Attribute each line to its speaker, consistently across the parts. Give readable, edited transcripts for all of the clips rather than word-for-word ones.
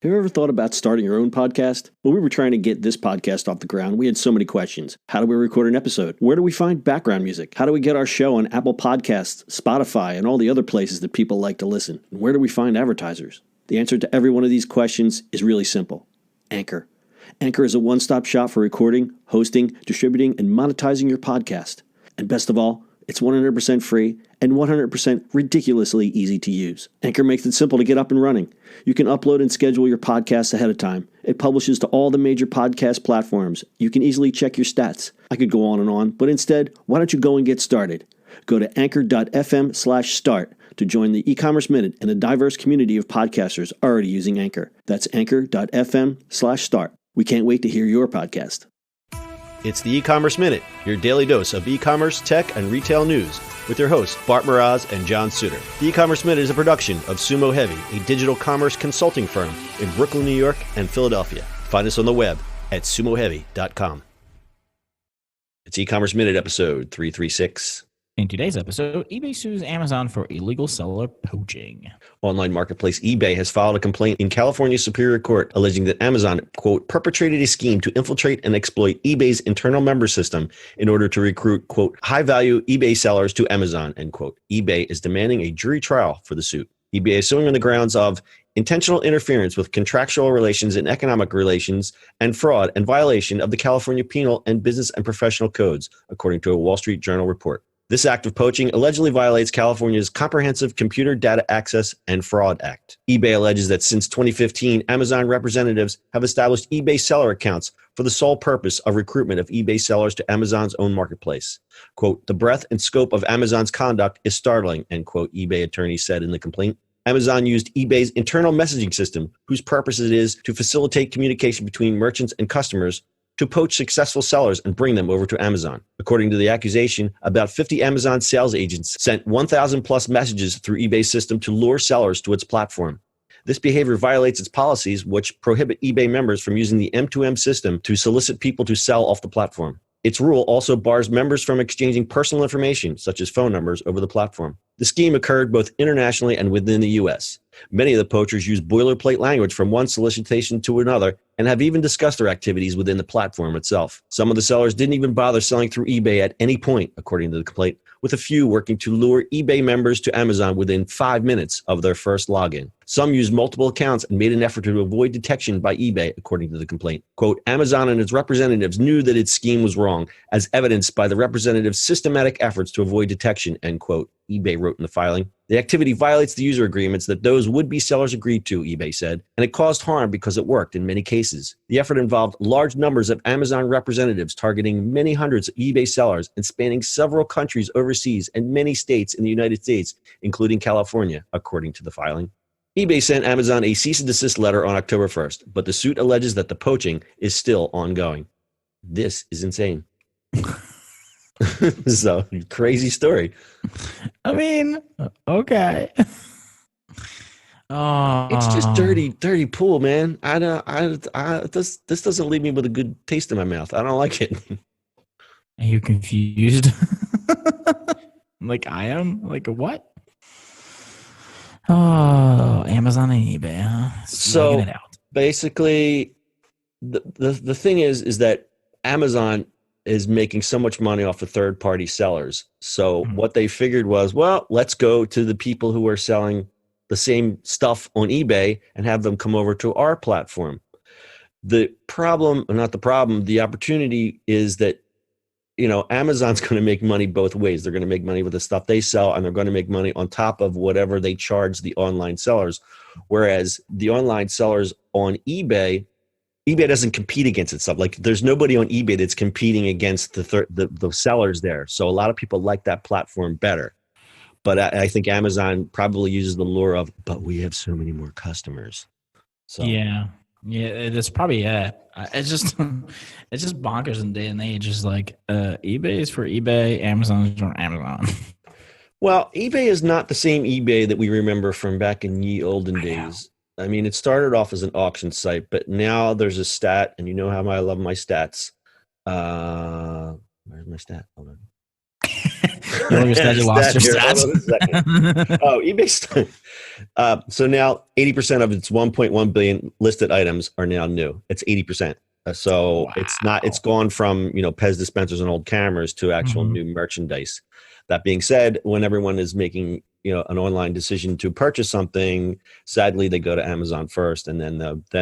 Speaker 1: Have you ever thought about starting your own podcast? When we were trying to get this podcast off the ground, we had so many questions. How do we record an episode? Where do we find background music? How do we get our show on Apple Podcasts, Spotify, and all the other places that people like to listen? And where do we find advertisers? The answer to every one of these questions is really simple. Anchor. Anchor is a one-stop shop for recording, hosting, distributing, and monetizing your podcast. And best of all, it's 100% free and 100% ridiculously easy to use. Anchor makes it simple to get up and running. You can upload and schedule your podcast ahead of time. It publishes to all the major podcast platforms. You can easily check your stats. I could go on, but instead, why don't you go and get started? Go to anchor.fm/start to join the e-commerce minute and a diverse community of podcasters already using Anchor. That's anchor.fm/start. We can't wait to hear your podcast.
Speaker 2: It's the e-commerce minute, your daily dose of e-commerce, tech, and retail news with your hosts Bart Mraz and John Suter. The e-commerce minute is a production of Sumo Heavy, a digital commerce consulting firm in Brooklyn, New York, and Philadelphia. Find us on the web at sumoheavy.com. It's e-commerce minute episode 336.
Speaker 3: In today's episode, eBay sues Amazon for illegal seller poaching.
Speaker 2: Online marketplace eBay has filed a complaint in California Superior Court alleging that Amazon, quote, perpetrated a scheme to infiltrate and exploit eBay's internal member system in order to recruit, quote, high-value eBay sellers to Amazon, end quote. eBay is demanding a jury trial for the suit. eBay is suing on the grounds of intentional interference with contractual relations and economic relations and fraud and violation of the California Penal and Business and Professional Codes, according to a Wall Street Journal report. This act of poaching allegedly violates California's Comprehensive Computer Data Access and Fraud Act. eBay alleges that since 2015, Amazon representatives have established eBay seller accounts for the sole purpose of recruitment of eBay sellers to Amazon's own marketplace. Quote, the breadth and scope of Amazon's conduct is startling, end quote, eBay attorneys said in the complaint. Amazon used eBay's internal messaging system, whose purpose it is to facilitate communication between merchants and customers, to poach successful sellers and bring them over to Amazon. According to the accusation, about 50 Amazon sales agents sent 1,000 plus messages through eBay's system to lure sellers to its platform. This behavior violates its policies, which prohibit eBay members from using the M2M system to solicit people to sell off the platform. Its rule also bars members from exchanging personal information, such as phone numbers, over the platform. The scheme occurred both internationally and within the U.S. Many of the poachers use boilerplate language from one solicitation to another and have even discussed their activities within the platform itself. Some of the sellers didn't even bother selling through eBay at any point, according to the complaint, with a few working to lure eBay members to Amazon within 5 minutes of their first login. Some used multiple accounts and made an effort to avoid detection by eBay, according to the complaint. Quote, Amazon and its representatives knew that its scheme was wrong, as evidenced by the representatives' systematic efforts to avoid detection, end quote, eBay wrote in the filing. The activity violates the user agreements that those would-be sellers agreed to, eBay said, and it caused harm because it worked in many cases. The effort involved large numbers of Amazon representatives targeting many hundreds of eBay sellers and spanning several countries overseas and many states in the United States, including California, according to the filing. eBay sent Amazon a cease and desist letter on October 1st, but the suit alleges that the poaching is still ongoing. This is insane. So, crazy story.
Speaker 3: I mean, okay. Oh,
Speaker 2: It's just dirty pool, man. This doesn't leave me with a good taste in my mouth. I don't like it.
Speaker 3: Are you confused? Like I am? Like what? Oh, Amazon and eBay, huh?
Speaker 2: So
Speaker 3: it out.
Speaker 2: basically, the thing is that Amazon is making so much money off of third-party sellers. So what they figured was, well, let's go to the people who are selling the same stuff on eBay and have them come over to our platform. The opportunity is that, you know, Amazon's going to make money both ways. They're going to make money with the stuff they sell, and they're going to make money on top of whatever they charge the online sellers. Whereas the online sellers on eBay doesn't compete against itself. Like there's nobody on eBay that's competing against the sellers there. So a lot of people like that platform better. But I think Amazon probably uses the lure of, but we have so many more customers. So
Speaker 3: Yeah, that's probably it. It's just bonkers in day and age. Just like eBay is for eBay, Amazon is for Amazon.
Speaker 2: Well, eBay is not the same eBay that we remember from back in ye olden days. I mean, it started off as an auction site, but now there's a stat, and you know how I love my stats. Where's my stat? Hold on.
Speaker 3: You look at you lost your
Speaker 2: Hold on a second.
Speaker 3: stats.
Speaker 2: Oh, eBay. So now 80% of its 1.1 billion listed items are now new. It's 80%. So it's not. It's
Speaker 3: Wow.
Speaker 2: gone from Pez dispensers and old cameras to actual
Speaker 3: Mhm.
Speaker 2: new merchandise. That being said, when everyone is making an online decision to purchase something, sadly they go to Amazon first, and then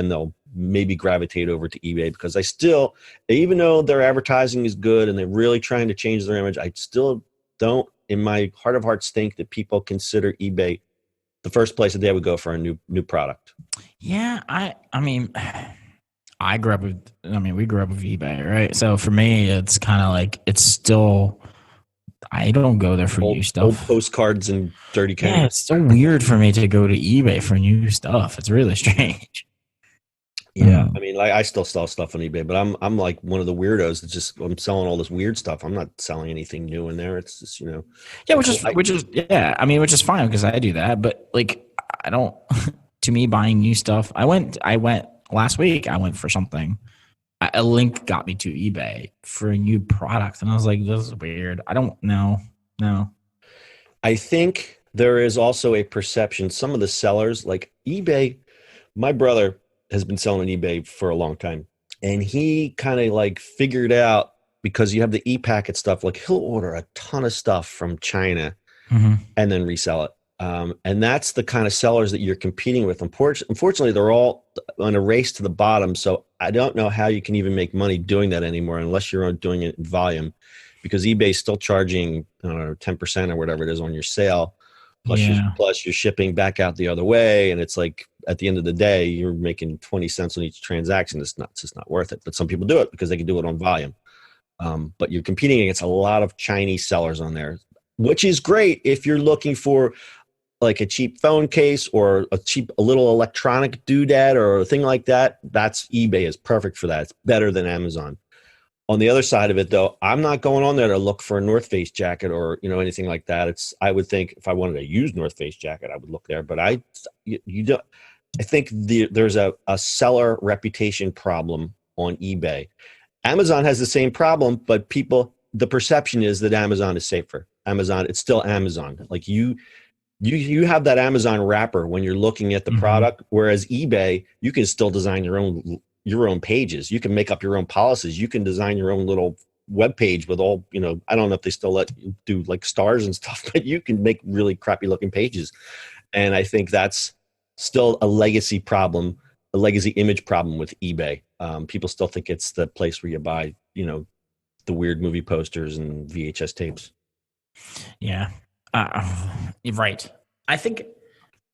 Speaker 2: they'll maybe gravitate over to eBay, because I still, even though their advertising is good and they're really trying to change their image, I still don't, in my heart of hearts, think that people consider eBay the first place that they would go for a new product.
Speaker 3: Yeah, I mean, I grew up with. I mean, we grew up with eBay, right? So for me, it's kind of like it's still. I don't go there for new
Speaker 2: Old
Speaker 3: stuff.
Speaker 2: postcards and dirty
Speaker 3: Yeah,
Speaker 2: can.
Speaker 3: it's so weird for me to go to eBay for new stuff. It's really strange.
Speaker 2: Yeah, I mean, like, I still sell stuff on eBay, but I'm like one of the weirdos that just, I'm selling all this weird stuff. I'm not selling anything new in there. It's just
Speaker 3: Yeah,
Speaker 2: like
Speaker 3: which is yeah. I mean, which is fine because I do that. But like, I don't. To me, buying new stuff. I went last week. I went for something. A link got me to eBay for a new product, and I was like, "This is weird." I don't know. No.
Speaker 2: I think there is also a perception. Some of the sellers, like eBay, my brother has been selling on eBay for a long time, and he kind of like figured out, because you have the e-packet stuff, like he'll order a ton of stuff from China
Speaker 3: Mm-hmm.
Speaker 2: and then resell it. And that's the kind of sellers that you're competing with. Unfortunately, they're all on a race to the bottom. So I don't know how you can even make money doing that anymore, unless you're doing it in volume, because eBay's still charging, I don't know, 10% or whatever it is on your sale,
Speaker 3: Yeah.
Speaker 2: plus you're shipping back out the other way. And it's like, at the end of the day, you're making 20 cents on each transaction. It's just not worth it. But some people do it because they can do it on volume. But you're competing against a lot of Chinese sellers on there, which is great if you're looking for like a cheap phone case or a little electronic doodad or a thing like that. That's eBay is perfect for that. It's better than Amazon. On the other side of it, though, I'm not going on there to look for a North Face jacket or anything like that. I would think if I wanted to use North Face jacket, I would look there. But you don't. I think there's a seller reputation problem on eBay. Amazon has the same problem, but the perception is that Amazon is safer. Amazon, it's still Amazon. Like you have that Amazon wrapper when you're looking at the
Speaker 3: Mm-hmm.
Speaker 2: product, whereas eBay, you can still design your own pages. You can make up your own policies. You can design your own little web page with all, I don't know if they still let you do like stars and stuff, but you can make really crappy looking pages. And I think that's still a legacy problem, a legacy image problem with eBay. People still think it's the place where you buy, the weird movie posters and VHS tapes.
Speaker 3: Yeah. You're right. I think.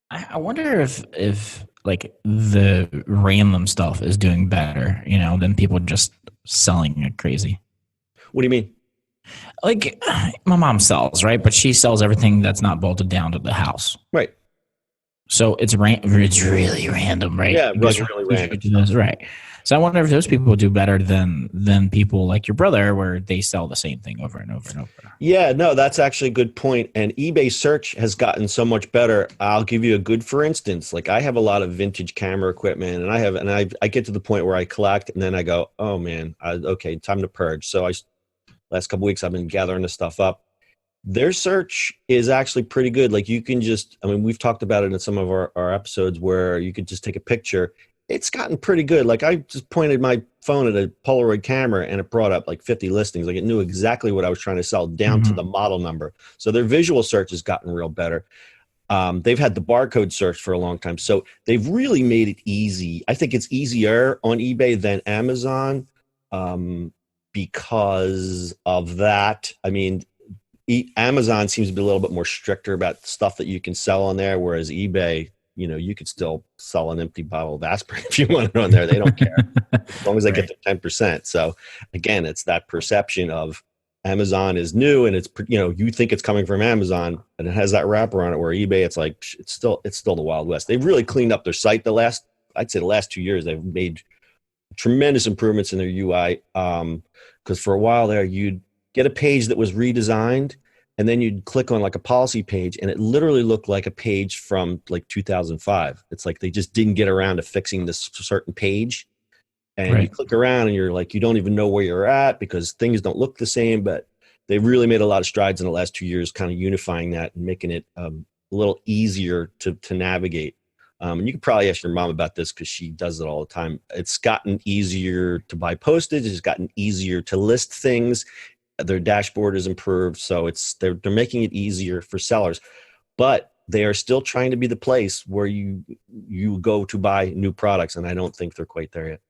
Speaker 3: I wonder if like the random stuff is doing better, than people just selling it crazy.
Speaker 2: What do you mean?
Speaker 3: Like my mom sells, right? But she sells everything that's not bolted down to the house.
Speaker 2: Right.
Speaker 3: So it's really random, right?
Speaker 2: Yeah,
Speaker 3: It goes
Speaker 2: really
Speaker 3: from
Speaker 2: random
Speaker 3: to those, right? So I wonder if those people do better than people like your brother, where they sell the same thing over and over and over.
Speaker 2: Yeah, no, that's actually a good point. And eBay search has gotten so much better. I'll give you a good for instance. Like I have a lot of vintage camera equipment, and I get to the point where I collect, and then I go, oh man, okay, time to purge. So last couple weeks I've been gathering this stuff up. Their search is actually pretty good. Like you can we've talked about it in some of our episodes where you could just take a picture. It's gotten pretty good. Like I just pointed my phone at a Polaroid camera and it brought up like 50 listings. Like it knew exactly what I was trying to sell down to the model number. So their visual search has gotten real better. They've had the barcode search for a long time. So they've really made it easy. I think it's easier on eBay than Amazon because of that. I mean, Amazon seems to be a little bit more stricter about stuff that you can sell on there, whereas eBay, you could still sell an empty bottle of aspirin if you want it on there. They don't care as long as they
Speaker 3: Right.
Speaker 2: get their 10%. So again, it's that perception of Amazon is new and it's, you think it's coming from Amazon and it has that wrapper on it, where eBay, it's like, it's still the Wild West. They've really cleaned up their site I'd say the last 2 years. They've made tremendous improvements in their UI. Because for a while there, you'd get a page that was redesigned, and then you'd click on like a policy page, and it literally looked like a page from like 2005. It's like they just didn't get around to fixing this certain page. And you
Speaker 3: Right.
Speaker 2: click around and you're like, you don't even know where you're at because things don't look the same. But they've really made a lot of strides in the last 2 years, kind of unifying that and making it a little easier to navigate. And you can probably ask your mom about this because she does it all the time. It's gotten easier to buy postage. It's gotten easier to list things. Their dashboard is improved. So they're making it easier for sellers, but they are still trying to be the place where you go to buy new products. And I don't think they're quite there yet.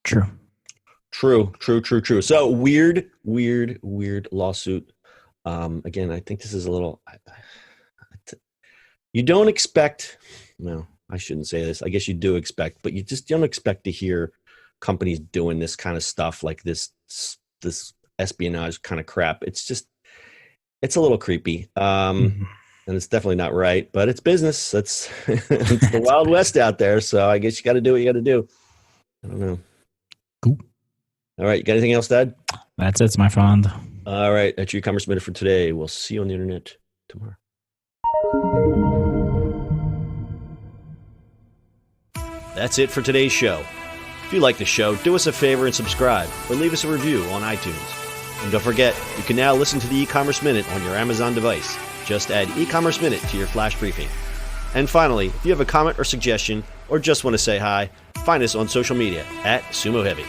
Speaker 3: True.
Speaker 2: So weird lawsuit. Again, I think this is a little, you don't expect, no, I shouldn't say this. I guess you do expect, but you just don't expect to hear companies doing this kind of stuff, like this espionage kind of crap. It's a little creepy. And it's definitely not right, but it's business. It's the Wild West out there. So I guess you got to do what you got to do. I don't know.
Speaker 3: Cool.
Speaker 2: All right. You got anything else, Dad?
Speaker 3: That's it, my friend.
Speaker 2: All right. That's your e-commerce minute for today. We'll see you on the internet tomorrow. That's it for today's show. If you like the show, do us a favor and subscribe or leave us a review on iTunes. And don't forget, you can now listen to the e-commerce minute on your Amazon device. Just add e-commerce minute to your flash briefing. And finally, if you have a comment or suggestion or just want to say hi, find us on social media @Sumo Heavy.